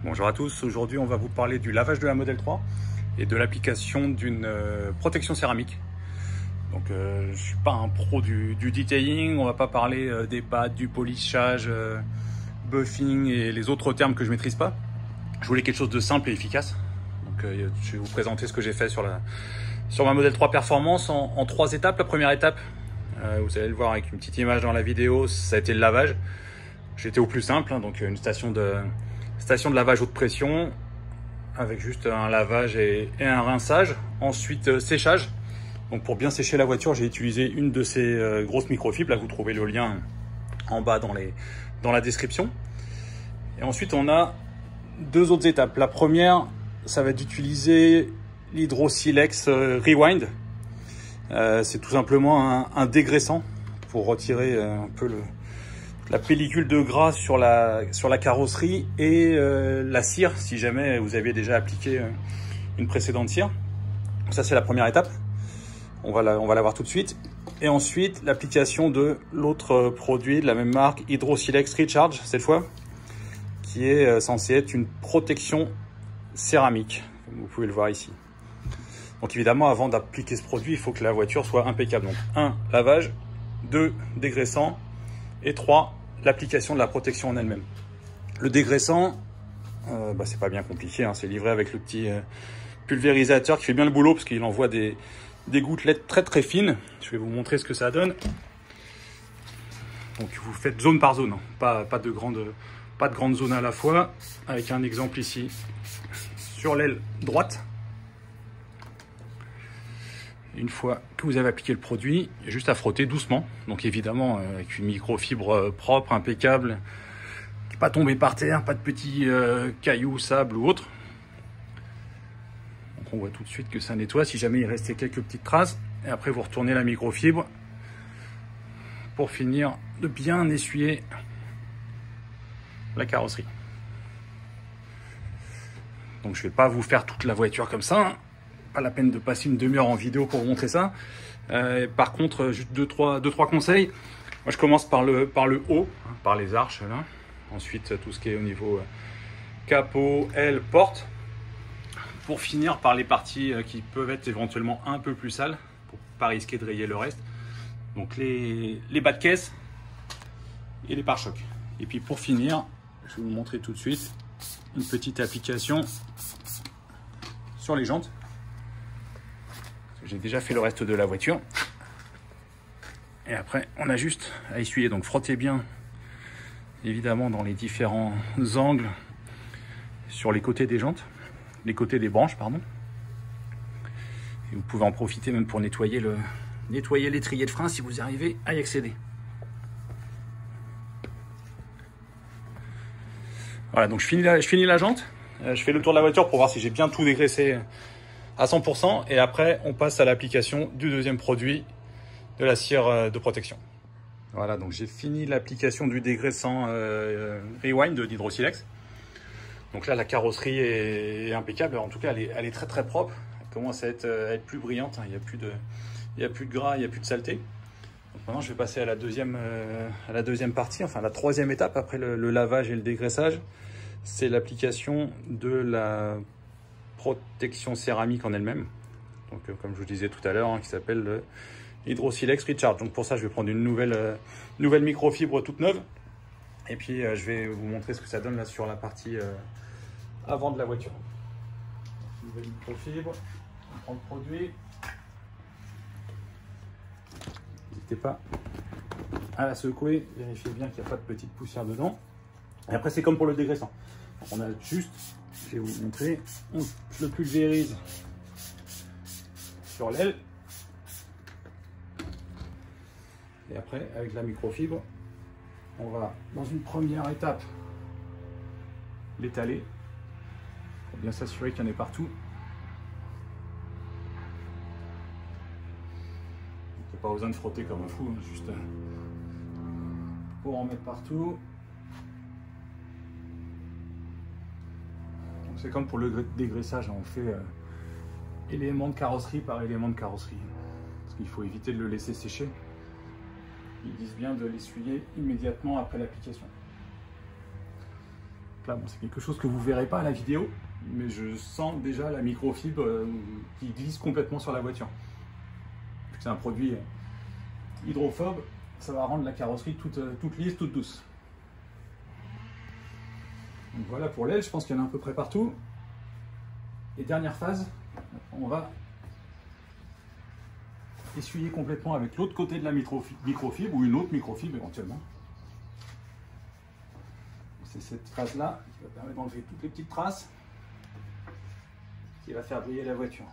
Bonjour à tous, aujourd'hui on va vous parler du lavage de la Model 3 et de l'application d'une protection céramique. Donc je ne suis pas un pro du detailing, on va pas parler des pattes, du polissage, buffing et les autres termes que je maîtrise pas. Je voulais quelque chose de simple et efficace. Donc je vais vous présenter ce que j'ai fait sur ma Model 3 Performance en 3 étapes. La première étape, vous allez le voir avec une petite image dans la vidéo, ça a été le lavage. J'étais au plus simple, donc une station de lavage haute pression avec juste un lavage et un rinçage. Ensuite séchage. Donc pour bien sécher la voiture, j'ai utilisé une de ces grosses microfibres. Là vous trouvez le lien en bas dans la description. Et ensuite on a deux autres étapes. La première, ça va être d'utiliser l'Hydro-Silex Rewind. C'est tout simplement un dégraissant pour retirer un peu la pellicule de gras sur la carrosserie et la cire, si jamais vous aviez déjà appliqué une précédente cire. Ça c'est la première étape, on va la voir tout de suite. Et ensuite l'application de l'autre produit de la même marque, Hydro-Silex Recharge cette fois, qui est censé être une protection céramique, comme vous pouvez le voir ici. Donc évidemment, avant d'appliquer ce produit, il faut que la voiture soit impeccable. Donc 1, lavage, 2, dégraissant, et 3, l'application de la protection en elle-même. Le dégraissant, c'est pas bien compliqué, hein, c'est livré avec le petit pulvérisateur qui fait bien le boulot parce qu'il envoie des gouttelettes très très fines. Je vais vous montrer ce que ça donne. Donc vous faites zone par zone, hein, pas de grande zone à la fois, avec un exemple ici sur l'aile droite. Une fois que vous avez appliqué le produit, il y a juste à frotter doucement. Donc évidemment avec une microfibre propre, impeccable, qui n'est pas tombée par terre, pas de petits cailloux, sable ou autre. Donc on voit tout de suite que ça nettoie si jamais il restait quelques petites traces. Et après vous retournez la microfibre pour finir de bien essuyer la carrosserie. Donc je ne vais pas vous faire toute la voiture comme ça, hein. Pas la peine de passer une demi-heure en vidéo pour vous montrer ça. Par contre, juste deux, trois conseils. Moi, je commence par le haut, hein, par les arches là. Ensuite, tout ce qui est au niveau capot, aile, porte. Pour finir par les parties qui peuvent être éventuellement un peu plus sales, pour pas risquer de rayer le reste. Donc les bas de caisse et les pare-chocs. Et puis pour finir, je vais vous montrer tout de suite une petite application sur les jantes. J'ai déjà fait le reste de la voiture. Et après, on a juste à essuyer. Donc frottez bien, évidemment, dans les différents angles sur les côtés des jantes, les côtés des branches, pardon. Et vous pouvez en profiter même pour nettoyer l'étrier de frein si vous arrivez à y accéder. Voilà, donc je finis la jante. Je fais le tour de la voiture pour voir si j'ai bien tout dégraissé à 100%, et après on passe à l'application du deuxième produit de la cire de protection. Voilà, donc j'ai fini l'application du dégraissant Rewind de Hydro-Silex. Donc là la carrosserie est impeccable, en tout cas elle est très très propre, elle commence à être plus brillante, hein. Il n'y a plus de gras, il n'y a plus de saleté. Donc maintenant je vais passer à la deuxième partie, enfin la troisième étape après le lavage et le dégraissage, c'est l'application de la protection céramique en elle-même, donc comme je vous disais tout à l'heure, hein, qui s'appelle le Hydro-Silex Recharge. Donc pour ça je vais prendre une nouvelle microfibre toute neuve, et puis je vais vous montrer ce que ça donne là sur la partie avant de la voiture. Nouvelle microfibre, on prend le produit, n'hésitez pas à la secouer, vérifiez bien qu'il n'y a pas de petite poussière dedans, et après c'est comme pour le dégraissant. Donc on a juste, je vais vous montrer, on le pulvérise sur l'aile, et après avec la microfibre on va dans une première étape l'étaler pour bien s'assurer qu'il y en ait partout. Il n'y a pas besoin de frotter comme un fou, hein, juste pour en mettre partout. C'est comme pour le dégraissage, on fait élément de carrosserie par élément de carrosserie. Parce qu'il faut éviter de le laisser sécher. Ils disent bien de l'essuyer immédiatement après l'application. Donc là, bon, c'est quelque chose que vous ne verrez pas à la vidéo, mais je sens déjà la microfibre qui glisse complètement sur la voiture. C'est un produit hydrophobe, ça va rendre la carrosserie toute lisse, toute douce. Donc voilà pour l'aile, je pense qu'il y en a à peu près partout. Et dernière phase, on va essuyer complètement avec l'autre côté de la microfibre ou une autre microfibre éventuellement. C'est cette phase-là qui va permettre d'enlever toutes les petites traces qui va faire briller la voiture.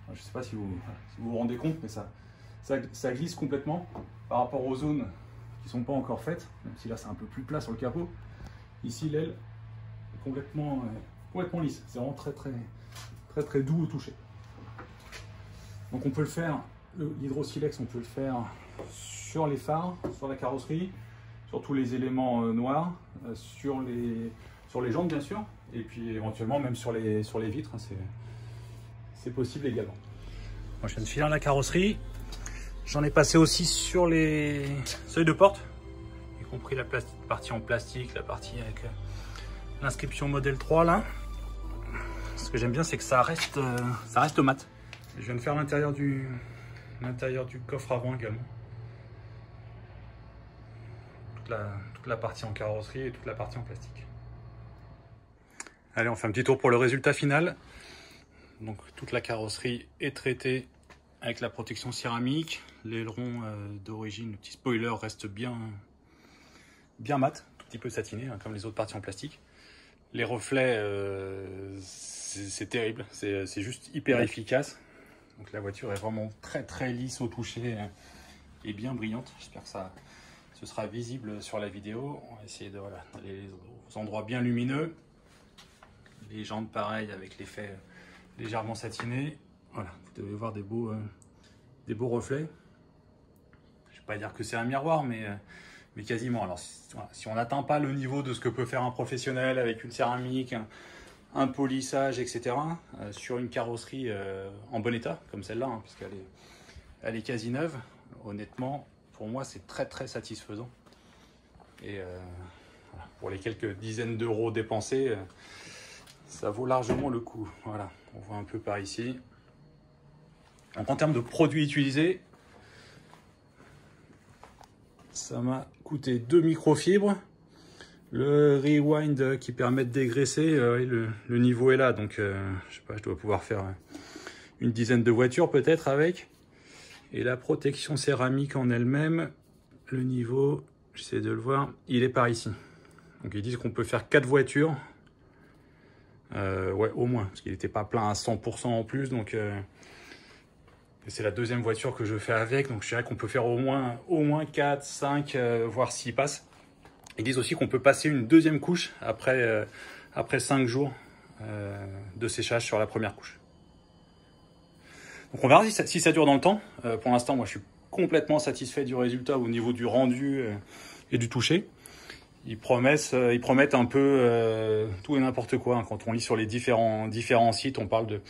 Alors, je ne sais pas si vous rendez compte, mais ça glisse complètement par rapport aux zones qui ne sont pas encore faites, même si là c'est un peu plus plat sur le capot. Ici l'aile est complètement lisse, c'est vraiment très doux au toucher. Donc on peut le faire, l'hydrosilex on peut le faire sur les phares, sur la carrosserie, sur tous les éléments noirs, sur les jantes bien sûr, et puis éventuellement même sur les vitres, hein, c'est possible également. Moi je viens de finir la carrosserie, j'en ai passé aussi sur les seuils de porte, y compris la partie en plastique, la partie avec l'inscription modèle 3 là. Ce que j'aime bien c'est que ça reste mat. Je viens de faire l'intérieur du coffre avant également. Toute la partie en carrosserie et toute la partie en plastique. Allez, on fait un petit tour pour le résultat final. Donc toute la carrosserie est traitée avec la protection céramique. L'aileron d'origine, le petit spoiler reste bien mat, tout petit peu satiné, hein, comme les autres parties en plastique. Les reflets, c'est terrible, c'est juste hyper efficace. Donc la voiture est vraiment très lisse au toucher et bien brillante. J'espère que ce sera visible sur la vidéo. On va essayer d'aller aux endroits bien lumineux. Les jantes pareil avec l'effet légèrement satiné. Voilà, vous devez voir des beaux reflets. Je ne vais pas dire que c'est un miroir, mais quasiment. Alors si on n'atteint pas le niveau de ce que peut faire un professionnel avec une céramique, un polissage, etc. Sur une carrosserie en bon état, comme celle-là, hein, puisqu'elle est quasi neuve, honnêtement, pour moi, c'est très satisfaisant. Et voilà, pour les quelques dizaines d'euros dépensés, ça vaut largement le coup. Voilà, on voit un peu par ici. Donc en termes de produits utilisés, ça m'a coûté 2 microfibres. Le rewind qui permet de dégraisser, le niveau est là, donc je sais pas, je dois pouvoir faire une dizaine de voitures peut-être avec. Et la protection céramique en elle-même, le niveau, j'essaie de le voir, il est par ici. Donc ils disent qu'on peut faire 4 voitures, ouais au moins, parce qu'il n'était pas plein à 100% en plus, donc c'est la deuxième voiture que je fais avec, donc je dirais qu'on peut faire au moins 4, 5, voire 6 passes. Ils disent aussi qu'on peut passer une deuxième couche après 5 jours de séchage sur la première couche. Donc on verra si ça dure dans le temps. Pour l'instant, moi je suis complètement satisfait du résultat au niveau du rendu et du toucher. Ils promettent un peu tout et n'importe quoi, hein. Quand on lit sur les différents sites, on parle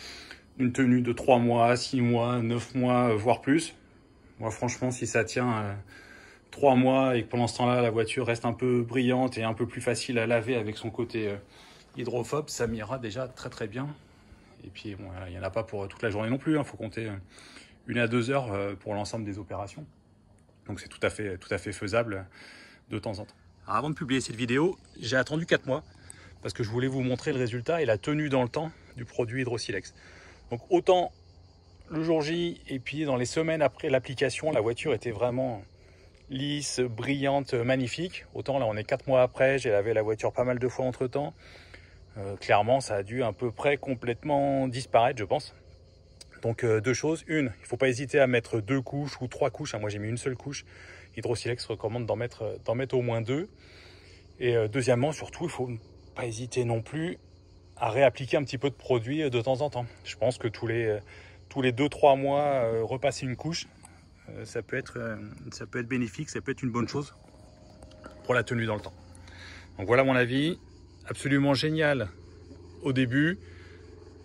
d'une tenue de 3 mois, 6 mois, 9 mois, voire plus. Moi franchement, si ça tient 3 mois et que pendant ce temps-là, la voiture reste un peu brillante et un peu plus facile à laver avec son côté hydrophobe, ça m'ira déjà très bien. Et puis, bon, il n'y en a pas pour toute la journée non plus. Il faut compter 1 à 2 heures pour l'ensemble des opérations. Donc, c'est tout à fait faisable de temps en temps. Alors, avant de publier cette vidéo, j'ai attendu 4 mois parce que je voulais vous montrer le résultat et la tenue dans le temps du produit Hydrosilex. Donc, autant le jour J et puis dans les semaines après l'application, la voiture était vraiment lisse, brillante, magnifique. Autant là, on est 4 mois après, j'ai lavé la voiture pas mal de fois entre temps. Clairement, ça a dû à peu près complètement disparaître, je pense. Donc, 2 choses. Une, il ne faut pas hésiter à mettre 2 couches ou 3 couches. Moi, j'ai mis une seule couche. Hydrosilex recommande d'en mettre au moins 2. Et deuxièmement, surtout, il ne faut pas hésiter non plus à réappliquer un petit peu de produit de temps en temps. Je pense que tous les 2-3 mois, repasser une couche, ça peut être bénéfique, ça peut être une bonne chose pour la tenue dans le temps. Donc voilà mon avis, absolument génial au début,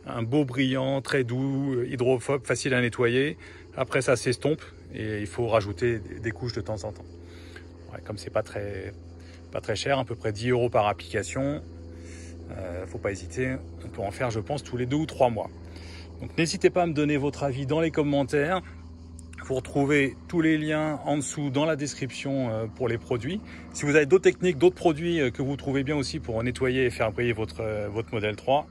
un beau brillant, très doux, hydrophobe, facile à nettoyer. Après ça s'estompe et il faut rajouter des couches de temps en temps. Ouais, comme c'est pas très pas très cher, à peu près 10 € par application. Faut pas hésiter, on peut en faire je pense tous les 2 ou 3 mois. Donc n'hésitez pas à me donner votre avis dans les commentaires. Vous retrouvez tous les liens en dessous dans la description pour les produits. Si vous avez d'autres techniques, d'autres produits que vous trouvez bien aussi pour nettoyer et faire briller votre Model 3,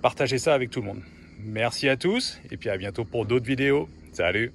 partagez ça avec tout le monde. Merci à tous et puis à bientôt pour d'autres vidéos. Salut!